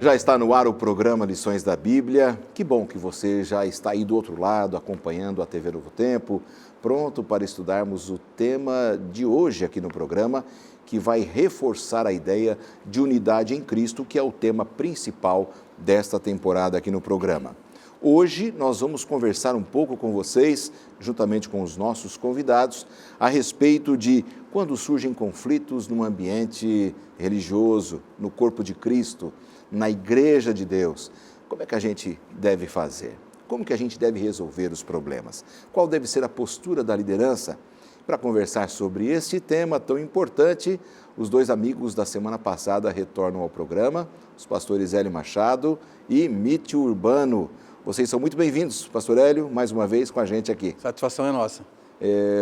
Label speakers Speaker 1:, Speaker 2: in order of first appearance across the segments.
Speaker 1: Já está no ar o programa Lições da Bíblia. Que bom que você já está aí do outro lado, acompanhando a TV Novo Tempo, pronto para estudarmos o tema de hoje aqui no programa, que vai reforçar a ideia de unidade em Cristo, que é o tema principal desta temporada aqui no programa. Hoje nós vamos conversar um pouco com vocês, juntamente com os nossos convidados, a respeito de quando surgem conflitos no ambiente religioso, no corpo de Cristo, na Igreja de Deus. Como é que a gente deve fazer? Como que a gente deve resolver os problemas? Qual deve ser a postura da liderança? Para conversar sobre este tema tão importante, os dois amigos da semana passada retornam ao programa, os pastores Hélio Machado e Mítio Urbano. Vocês são muito bem-vindos, pastor Hélio, mais uma vez com a gente aqui.
Speaker 2: Satisfação é nossa.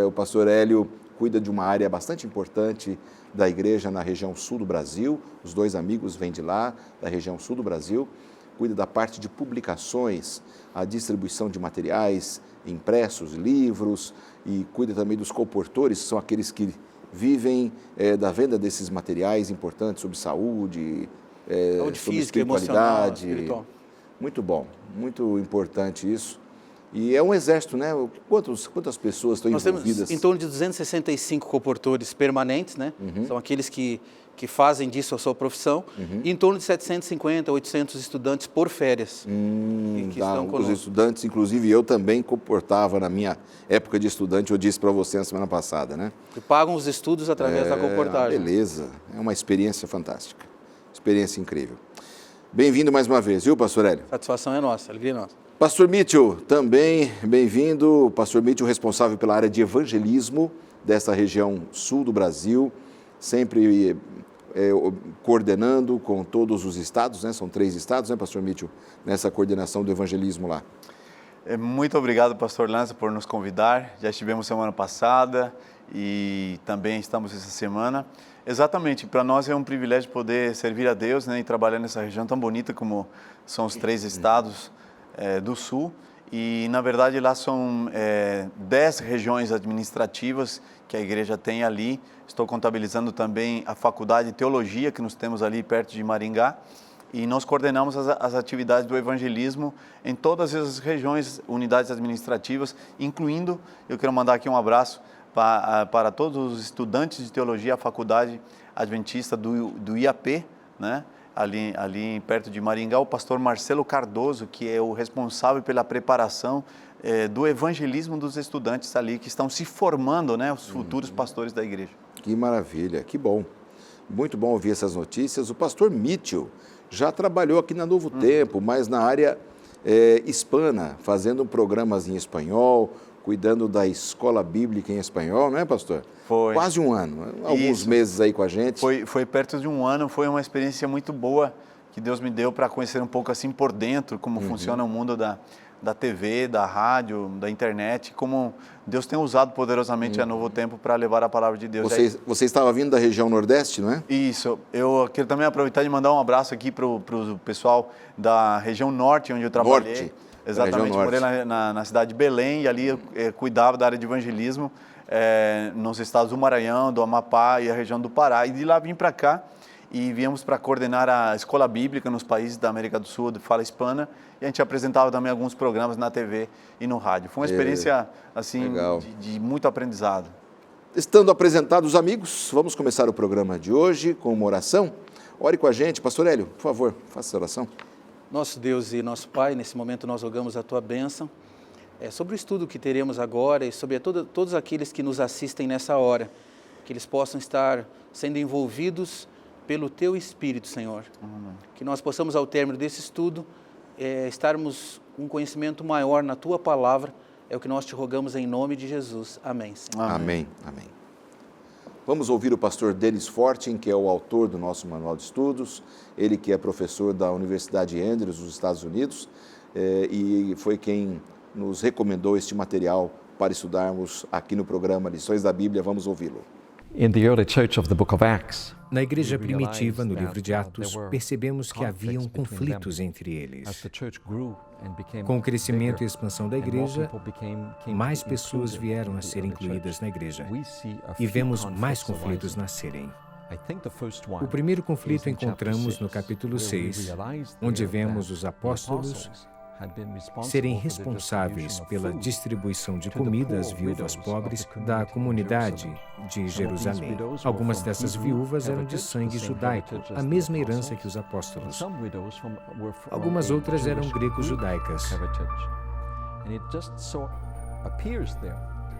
Speaker 1: O pastor Hélio cuida de uma área bastante importante da igreja na região sul do Brasil. Os dois amigos vêm de lá, da região sul do Brasil. Cuida da parte de publicações, a distribuição de materiais impressos, livros, e cuida também dos comportores, que são aqueles que vivem da venda desses materiais importantes sobre saúde,
Speaker 2: saúde
Speaker 1: sobre
Speaker 2: física,
Speaker 1: espiritualidade.
Speaker 2: emocional, espiritual.
Speaker 1: Muito bom, muito importante isso. E é um exército, né? Quantas pessoas estão envolvidas?
Speaker 2: Nós temos em torno de 265 comportores permanentes, né? São aqueles que fazem disso a sua profissão, e em torno de 750, 800 estudantes por férias que estão conosco.
Speaker 1: Os estudantes, inclusive eu também comportava na minha época de estudante, eu disse para você na semana passada, né?
Speaker 2: Que pagam os estudos através da comportagem.
Speaker 1: Beleza, é uma experiência fantástica, experiência incrível. Bem-vindo mais uma vez, viu, pastor Hélio?
Speaker 2: Satisfação é nossa, alegria é nossa.
Speaker 1: Pastor Mítio, também bem-vindo. Pastor Mítio, responsável pela área de evangelismo desta região sul do Brasil, sempre coordenando com todos os estados, né? São 3 estados, né, pastor Mítio, nessa coordenação do evangelismo lá.
Speaker 3: Muito obrigado, pastor Lanza, por nos convidar. Já estivemos semana passada e também estamos essa semana. Exatamente, para nós é um privilégio poder servir a Deus, né, e trabalhar nessa região tão bonita como são os 3 estados do sul. E, na verdade, lá são 10 regiões administrativas que a igreja tem ali. Estou contabilizando também a faculdade de teologia que nós temos ali perto de Maringá. E nós coordenamos as atividades do evangelismo em todas as regiões, unidades administrativas, incluindo, eu quero mandar aqui um abraço para todos os estudantes de teologia, a faculdade adventista do IAP, né? Ali perto de Maringá, o pastor Marcelo Cardoso, que é o responsável pela preparação do evangelismo dos estudantes ali, que estão se formando, né, os futuros pastores da igreja.
Speaker 1: Que maravilha, que bom. Muito bom ouvir essas notícias. O pastor Mítio já trabalhou aqui na Novo Tempo, mas na área hispana, fazendo programas em espanhol, cuidando da escola bíblica em espanhol, não é, pastor?
Speaker 3: Foi.
Speaker 1: Quase um ano, alguns meses aí com a gente.
Speaker 3: Foi perto de um ano, foi uma experiência muito boa que Deus me deu para conhecer um pouco assim por dentro, como funciona o mundo da TV, da rádio, da internet, como Deus tem usado poderosamente a Novo Tempo para levar a palavra de Deus.
Speaker 1: Você estava vindo da região Nordeste, não é?
Speaker 3: Isso, eu quero também aproveitar de mandar um abraço aqui para o pessoal da região Norte, onde eu trabalhei.
Speaker 1: Norte.
Speaker 3: Exatamente, morei na cidade de Belém e ali eu cuidava da área de evangelismo nos estados do Maranhão, do Amapá e a região do Pará. E de lá vim para cá e viemos para coordenar a escola bíblica nos países da América do Sul, de fala hispana, e a gente apresentava também alguns programas na TV e no rádio. Foi uma experiência assim de muito aprendizado.
Speaker 1: Estando apresentados os amigos, vamos começar o programa de hoje com uma oração. Ore com a gente, pastor Hélio, por favor, faça essa oração.
Speaker 2: Nosso Deus e nosso Pai, nesse momento nós rogamos a Tua bênção sobre o estudo que teremos agora e sobre todos aqueles que nos assistem nessa hora, que eles possam estar sendo envolvidos pelo Teu Espírito, Senhor. Que nós possamos, ao término desse estudo, estarmos com um conhecimento maior na Tua Palavra, é o que nós te rogamos em nome de Jesus. Amém, Senhor.
Speaker 1: Amém. Amém. Vamos ouvir o pastor Dennis Fortin, que é o autor do nosso manual de estudos, ele que é professor da Universidade Andrews, dos Estados Unidos, e foi quem nos recomendou este material para estudarmos aqui no programa Lições da Bíblia. Vamos ouvi-lo.
Speaker 4: Na igreja primitiva, no livro de Atos, percebemos que haviam conflitos entre eles. Com o crescimento e expansão da igreja, mais pessoas vieram a ser incluídas na igreja e vemos mais conflitos nascerem. O primeiro conflito encontramos no capítulo 6, onde vemos os apóstolos serem responsáveis pela distribuição de comida às viúvas pobres da comunidade de Jerusalém. Algumas dessas viúvas eram de sangue judaico, a mesma herança que os apóstolos. Algumas outras eram gregos-judaicas.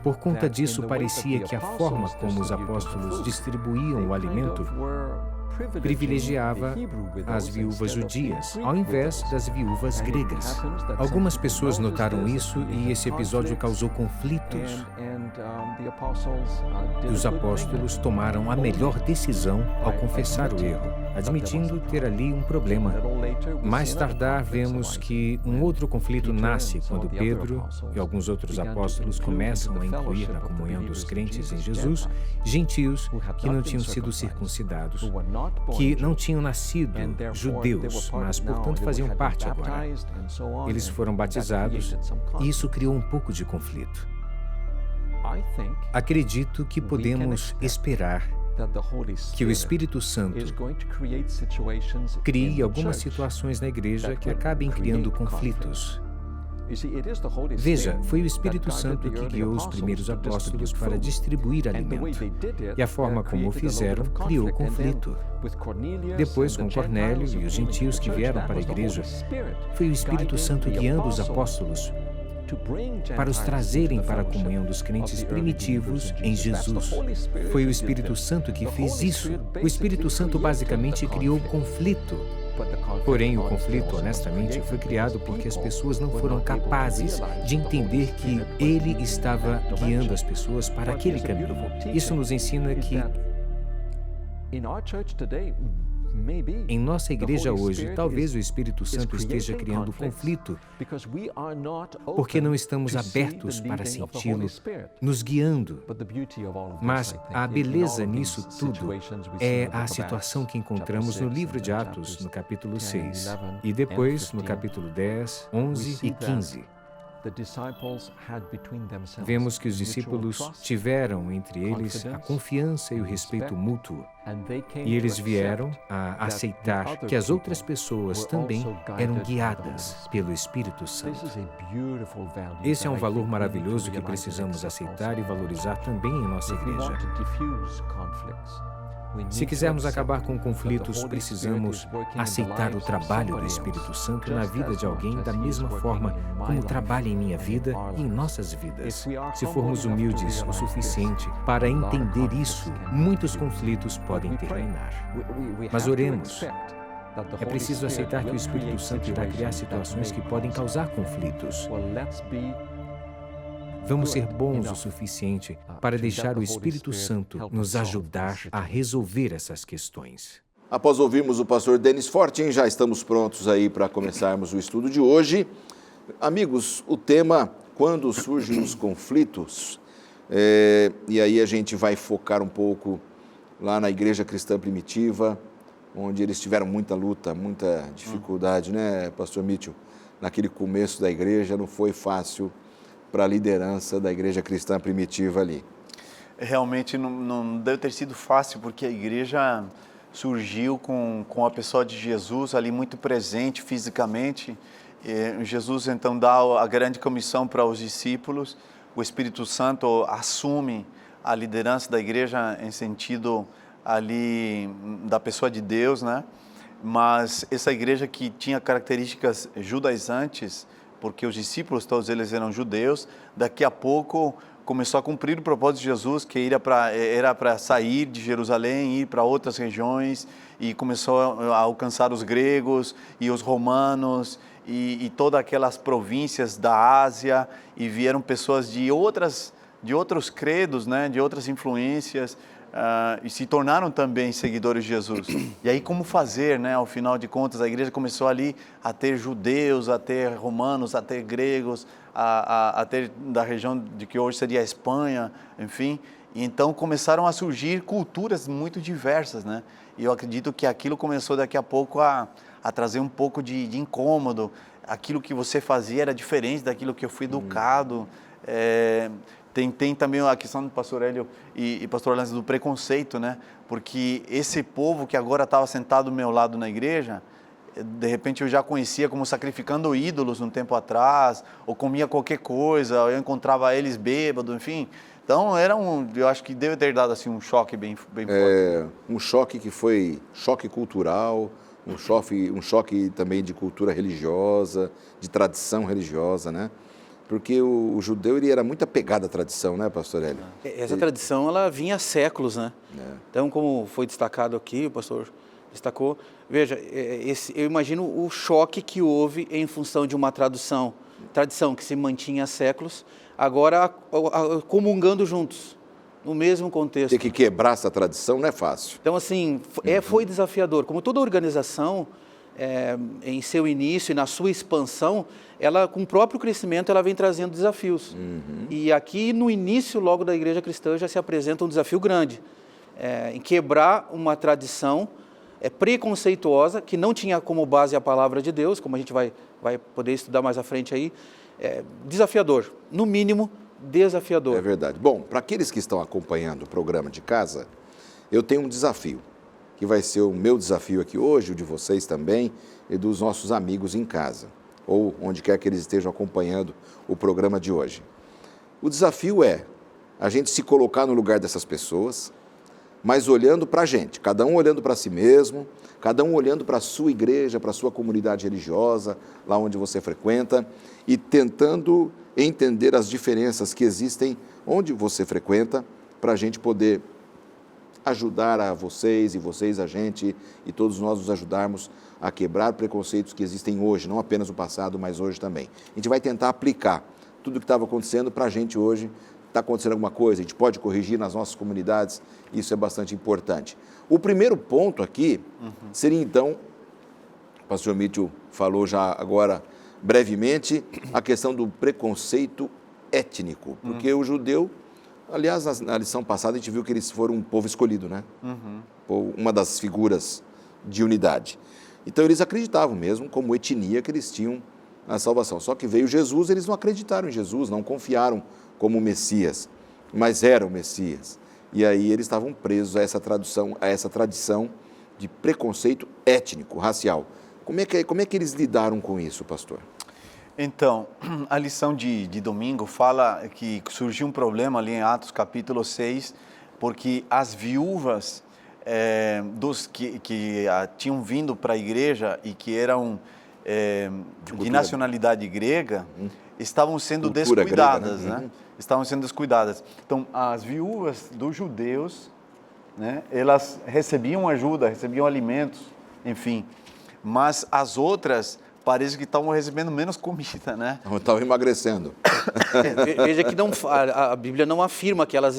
Speaker 4: Por conta disso, parecia que a forma como os apóstolos distribuíam o alimento privilegiava as viúvas judias, ao invés das viúvas gregas. Algumas pessoas notaram isso e esse episódio causou conflitos. E os apóstolos tomaram a melhor decisão ao confessar o erro, admitindo ter ali um problema. Mais tardar, vemos que um outro conflito nasce quando Pedro e alguns outros apóstolos começam a incluir na comunhão dos crentes em Jesus gentios que não tinham sido circuncidados, que não tinham nascido judeus, mas, portanto, faziam parte agora. Eles foram batizados e isso criou um pouco de conflito. Acredito que podemos esperar que o Espírito Santo crie algumas situações na igreja que acabem criando conflitos. Veja, foi o Espírito Santo que guiou os primeiros apóstolos para distribuir alimento. E a forma como o fizeram criou conflito. Depois, com Cornélio e os gentios que vieram para a igreja, foi o Espírito Santo guiando os apóstolos para os trazerem para a comunhão dos crentes primitivos em Jesus. Foi o Espírito Santo que fez isso. O Espírito Santo basicamente criou conflito. Porém, o conflito, honestamente, foi criado porque as pessoas não foram capazes de entender que Ele estava guiando as pessoas para aquele caminho. Isso nos ensina que em nossa igreja hoje, talvez o Espírito Santo esteja criando conflito, porque não estamos abertos para senti-lo nos guiando. Mas a beleza nisso tudo é a situação que encontramos no livro de Atos, no capítulo 6, e depois no capítulo 10, 11 e 15. Vemos que os discípulos tiveram entre eles a confiança e o respeito mútuo, e eles vieram a aceitar que as outras pessoas também eram guiadas pelo Espírito Santo. Esse é um valor maravilhoso que precisamos aceitar e valorizar também em nossa igreja. Se quisermos acabar com conflitos, precisamos aceitar o trabalho do Espírito Santo na vida de alguém da mesma forma como trabalha em minha vida e em nossas vidas. Se formos humildes o suficiente para entender isso, muitos conflitos podem terminar. Mas oremos. É preciso aceitar que o Espírito Santo irá criar situações que podem causar conflitos. Vamos ser bons o suficiente para deixar o Espírito Santo nos ajudar a resolver essas questões.
Speaker 1: Após ouvirmos o pastor Denis Fortin, já estamos prontos aí para começarmos o estudo de hoje. Amigos, o tema, quando surgem os conflitos, e aí a gente vai focar um pouco lá na igreja cristã primitiva, onde eles tiveram muita luta, muita dificuldade, né, pastor Mitchell? Naquele começo da igreja não foi fácil para a liderança da igreja cristã primitiva ali.
Speaker 3: Realmente não deve ter sido fácil, porque a igreja surgiu com a pessoa de Jesus ali muito presente fisicamente. Jesus então dá a grande comissão para os discípulos, o Espírito Santo assume a liderança da igreja em sentido ali da pessoa de Deus, né? Mas essa igreja que tinha características judaizantes, porque os discípulos, todos eles eram judeus, daqui a pouco começou a cumprir o propósito de Jesus, que era para sair de Jerusalém, ir para outras regiões, e começou a alcançar os gregos e os romanos, e todas aquelas províncias da Ásia, e vieram pessoas de outros credos, né, de outras influências, e se tornaram também seguidores de Jesus. E aí como fazer, né? Ao final de contas, a igreja começou ali a ter judeus, a ter romanos, a ter gregos, a ter da região de que hoje seria a Espanha, enfim. E então começaram a surgir culturas muito diversas, né? E eu acredito que aquilo começou daqui a pouco a trazer um pouco de incômodo. Aquilo que você fazia era diferente daquilo que eu fui educado. Tem também a questão do pastor Hélio e pastor Orlando do preconceito, né? Porque esse povo que agora estava sentado do meu lado na igreja, de repente eu já conhecia como sacrificando ídolos um tempo atrás, ou comia qualquer coisa, ou eu encontrava eles bêbados, enfim. Então eu acho que deve ter dado assim um choque bem forte.
Speaker 1: Um choque que foi choque cultural, um choque também de cultura religiosa, de tradição religiosa, né? Porque o judeu ele era muito apegado à tradição, né, pastor Hélio?
Speaker 2: Essa tradição, ela vinha há séculos, né? Então, como foi destacado aqui, o pastor destacou, veja, eu imagino o choque que houve em função de uma tradição que se mantinha há séculos, agora comungando juntos, no mesmo contexto.
Speaker 1: Ter que quebrar essa tradição não é fácil.
Speaker 2: Então, assim, foi desafiador. Como toda organização, em seu início e na sua expansão, ela, com o próprio crescimento, ela vem trazendo desafios. E aqui, no início, logo da Igreja Cristã, já se apresenta um desafio grande, em quebrar uma tradição preconceituosa, que não tinha como base a palavra de Deus, como a gente vai poder estudar mais à frente aí, desafiador, no mínimo, desafiador.
Speaker 1: É verdade. Bom, para aqueles que estão acompanhando o programa de casa, eu tenho um desafio, que vai ser o meu desafio aqui hoje, o de vocês também, e dos nossos amigos em casa, ou onde quer que eles estejam acompanhando o programa de hoje. O desafio é a gente se colocar no lugar dessas pessoas, mas olhando para a gente, cada um olhando para si mesmo, cada um olhando para a sua igreja, para a sua comunidade religiosa, lá onde você frequenta, e tentando entender as diferenças que existem onde você frequenta, para a gente poder ajudar a vocês e vocês a gente, e todos nós nos ajudarmos a quebrar preconceitos que existem hoje, não apenas no passado, mas hoje também. A gente vai tentar aplicar tudo o que estava acontecendo para a gente hoje. Está acontecendo alguma coisa, a gente pode corrigir nas nossas comunidades, isso é bastante importante. O primeiro ponto aqui seria, então, o pastor Mitchell falou já agora brevemente, a questão do preconceito étnico, porque o judeu, aliás, na lição passada a gente viu que eles foram um povo escolhido, né? Uma das figuras de unidade. Então eles acreditavam mesmo, como etnia, que eles tinham a salvação. Só que veio Jesus, eles não acreditaram em Jesus, não confiaram como Messias, mas era o Messias. E aí eles estavam presos a essa tradição de preconceito étnico, racial. Como é que eles lidaram com isso, pastor?
Speaker 3: Então, a lição de domingo fala que surgiu um problema ali em Atos capítulo 6, porque as viúvas dos que tinham vindo para a igreja e que eram de nacionalidade grega, estavam sendo descuidadas, grega, né? Estavam sendo descuidadas. Então, as viúvas dos judeus, né, elas recebiam ajuda, recebiam alimentos, enfim, mas as outras parece que estavam recebendo menos comida, né?
Speaker 1: Estavam emagrecendo.
Speaker 2: Veja que a Bíblia não afirma que elas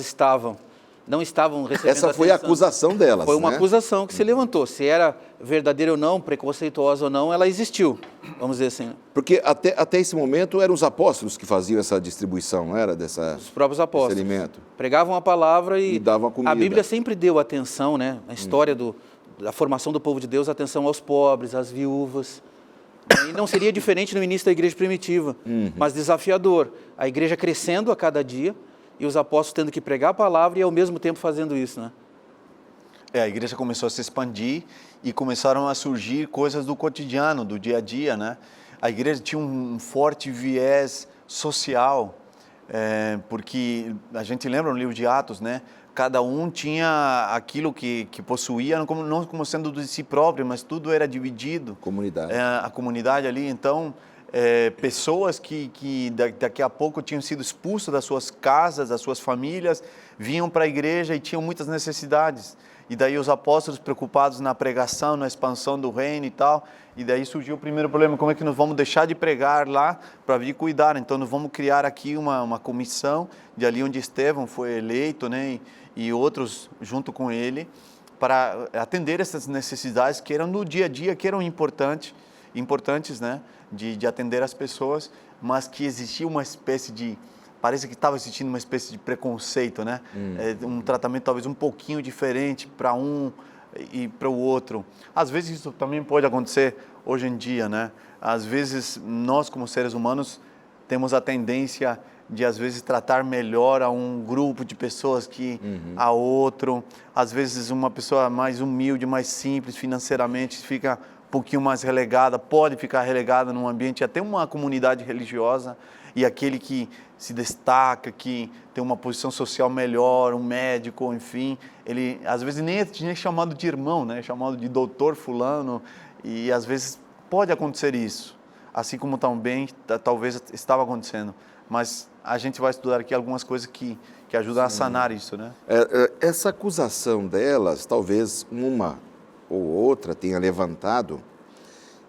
Speaker 2: não estavam recebendo
Speaker 1: Essa foi
Speaker 2: atenção.
Speaker 1: A acusação delas.
Speaker 2: Foi uma
Speaker 1: né?
Speaker 2: acusação que se levantou. Se era verdadeira ou não, preconceituosa ou não, ela existiu, vamos dizer assim.
Speaker 1: Porque até esse momento eram os apóstolos que faziam essa distribuição, não era?
Speaker 2: Os próprios apóstolos.
Speaker 1: Desse alimento.
Speaker 2: Pregavam a palavra e
Speaker 1: davam comida.
Speaker 2: A Bíblia sempre deu atenção, né? A história da formação do povo de Deus, atenção aos pobres, às viúvas. E não seria diferente no início da igreja primitiva, mas desafiador. A igreja crescendo a cada dia, e os apóstolos tendo que pregar a palavra e ao mesmo tempo fazendo isso, né?
Speaker 3: A igreja começou a se expandir e começaram a surgir coisas do cotidiano, do dia a dia, né? A igreja tinha um forte viés social, porque a gente lembra no livro de Atos, né? Cada um tinha aquilo que possuía, não como sendo de si próprio, mas tudo era dividido.
Speaker 1: Comunidade.
Speaker 3: A comunidade ali, então... pessoas que daqui a pouco tinham sido expulsas das suas casas, das suas famílias, vinham para a igreja e tinham muitas necessidades. E daí os apóstolos preocupados na pregação, na expansão do reino e tal, e daí surgiu o primeiro problema, como é que nós vamos deixar de pregar lá para vir cuidar? Então nós vamos criar aqui uma comissão, de ali onde Estevão foi eleito, né, e outros junto com ele, para atender essas necessidades que eram no dia a dia, que eram importantes, né? De atender as pessoas, mas que existia uma espécie de... Parece que estava existindo uma espécie de preconceito, né? Um tratamento talvez um pouquinho diferente para um e para o outro. Às vezes isso também pode acontecer hoje em dia, né? Às vezes nós, como seres humanos, temos a tendência de às vezes tratar melhor a um grupo de pessoas que a outro. Às vezes uma pessoa mais humilde, mais simples financeiramente fica um pouquinho mais relegada, pode ficar relegada num ambiente, até uma comunidade religiosa, e aquele que se destaca, que tem uma posição social melhor, um médico, enfim, ele às vezes nem é chamado de irmão, né? É chamado de doutor fulano, e às vezes pode acontecer isso, assim como também talvez estava acontecendo, mas a gente vai estudar aqui algumas coisas que ajudam a sanar isso, né?
Speaker 1: Essa acusação delas, talvez uma ou outra tenha levantado,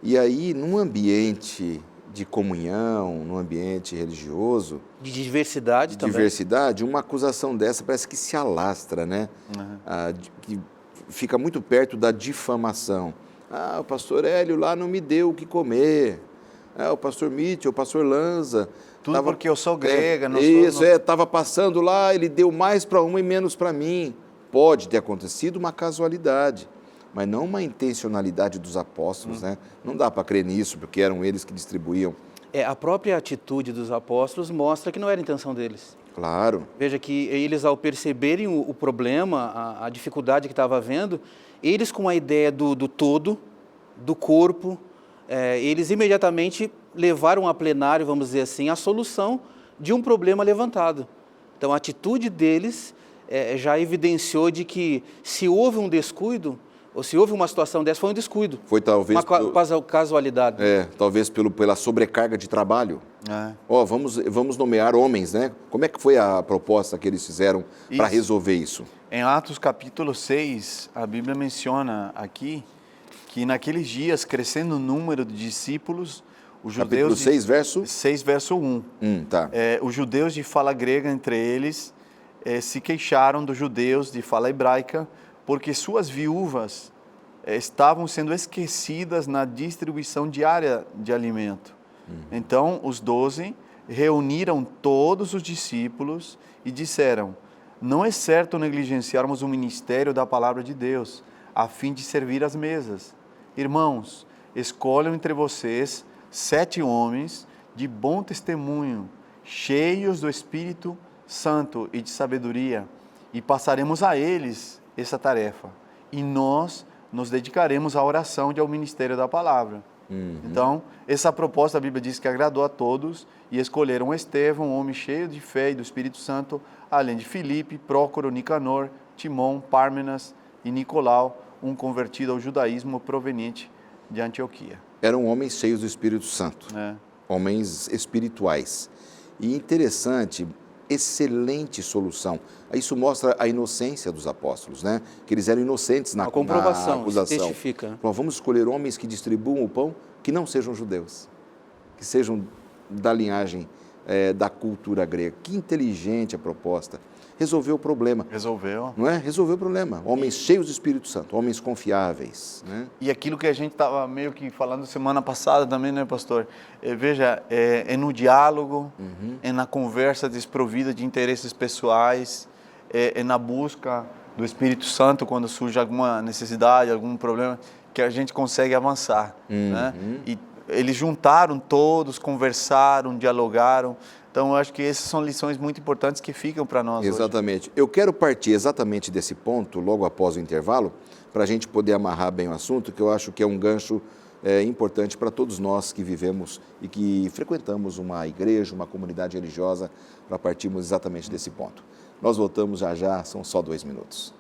Speaker 1: e aí num ambiente de comunhão, num ambiente religioso...
Speaker 2: De diversidade também.
Speaker 1: Uma acusação dessa parece que se alastra, né? Que fica muito perto da difamação. O pastor Hélio lá não me deu o que comer. O pastor Mitchell, o pastor Lanza...
Speaker 3: Tudo porque eu sou grega.
Speaker 1: Estava passando lá, ele deu mais para uma e menos para mim. Pode ter acontecido uma casualidade, mas não uma intencionalidade dos apóstolos, né? Não dá para crer nisso, porque eram eles que distribuíam.
Speaker 2: A própria atitude dos apóstolos mostra que não era a intenção deles.
Speaker 1: Claro.
Speaker 2: Veja que eles, ao perceberem o problema, a dificuldade que estava havendo, eles com a ideia do todo, do corpo, eles imediatamente levaram a plenário, vamos dizer assim, a solução de um problema levantado. Então, a atitude deles já evidenciou de que se houve um descuido, ou se houve uma situação dessa, foi um descuido.
Speaker 1: Foi talvez...
Speaker 2: Uma casualidade.
Speaker 1: Talvez pela sobrecarga de trabalho. Vamos nomear homens, né? Como é que foi a proposta que eles fizeram para resolver isso?
Speaker 3: Em Atos capítulo 6, a Bíblia menciona aqui que naqueles dias, crescendo o número de discípulos, os judeus...
Speaker 1: Capítulo 6, verso?
Speaker 3: 6, verso 1.
Speaker 1: Tá.
Speaker 3: Os judeus de fala grega, entre eles, se queixaram dos judeus de fala hebraica, porque suas viúvas estavam sendo esquecidas na distribuição diária de alimento. Então, os 12 reuniram todos os discípulos e disseram: não é certo negligenciarmos o ministério da palavra de Deus, a fim de servir às mesas. Irmãos, escolham entre vocês 7 homens de bom testemunho, cheios do Espírito Santo e de sabedoria, e passaremos a eles essa tarefa, e nós nos dedicaremos à oração e ao ministério da palavra. Então, essa proposta, a Bíblia diz que agradou a todos, e escolheram Estevão, um homem cheio de fé e do Espírito Santo, além de Filipe, Prócoro, Nicanor, Timão, Pármenas e Nicolau, um convertido ao judaísmo proveniente de Antioquia.
Speaker 1: Eram homens cheios do Espírito Santo, homens espirituais. E interessante, excelente solução. Isso mostra a inocência dos apóstolos, né? Que eles eram inocentes na
Speaker 2: comprovação,
Speaker 1: acusação.
Speaker 2: testifica.
Speaker 1: Vamos escolher homens que distribuam o pão que não sejam judeus, que sejam da linhagem da cultura grega. Que inteligente a proposta. Resolveu o problema.
Speaker 3: Resolveu.
Speaker 1: Não é? Resolveu o problema. Homens cheios do Espírito Santo, homens confiáveis. Né?
Speaker 3: E aquilo que a gente estava meio que falando semana passada também, né, pastor? Veja, é no diálogo, é na conversa desprovida de interesses pessoais, é na busca do Espírito Santo quando surge alguma necessidade, algum problema, que a gente consegue avançar. Né? E eles juntaram todos, conversaram, dialogaram. Então, eu acho que essas são lições muito importantes que ficam para nós
Speaker 1: Exatamente.
Speaker 3: hoje.
Speaker 1: Eu quero partir exatamente desse ponto, logo após o intervalo, para a gente poder amarrar bem o assunto, que eu acho que é um gancho importante para todos nós que vivemos e que frequentamos uma igreja, uma comunidade religiosa, para partirmos exatamente desse ponto. Nós voltamos já, são só 2 minutos.